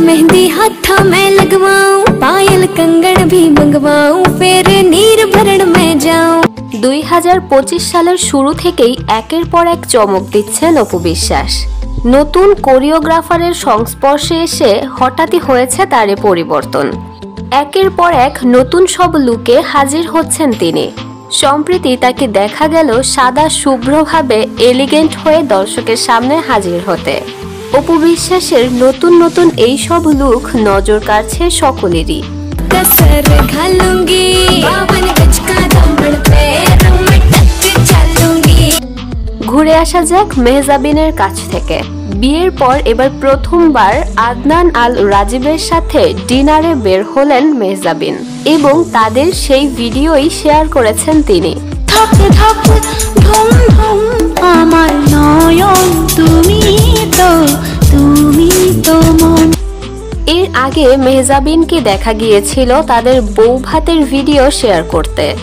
मेहंदी हाथा में लगवाऊं, पायल कंगन भी मंगवाऊं, फिर नीर भरण में जाऊं। 2025 সালের শুরু থেকেই একের পর এক চমক দিচ্ছেন অপু বিশ্বাস। নতুন কোরিওগ্রাফারের সংস্পর্শে এসে হঠাৎই হয়েছে তার পরিবর্তন। একের পর এক নতুন সব লুকে হাজির হচ্ছেন তিনি। সম্প্রতি তাকে দেখা গেল সাদা শুভ্রভাবে এলিগেন্ট হয়ে দর্শকের সামনে হাজির হতে। অপু বিশ্বাসের নতুন নতুন এই সব লুক নজর কাড়ছে সকলেরই। ঘুরে আসা যাক মেহজাবিনের কাছ থেকে। বিয়ের পর এবার প্রথমবার আদনান আল রাজীবের সাথে ডিনারে বের হলেন মেহজাবিন এবং তাদের সেই ভিডিওই শেয়ার করেছেন তিনি। আমার নয়ন তুমি তো মন। এর আগে মেহজাবিনকে দেখা গিয়েছিল তাদের বউ ভাতের ভিডিও শেয়ার করতে।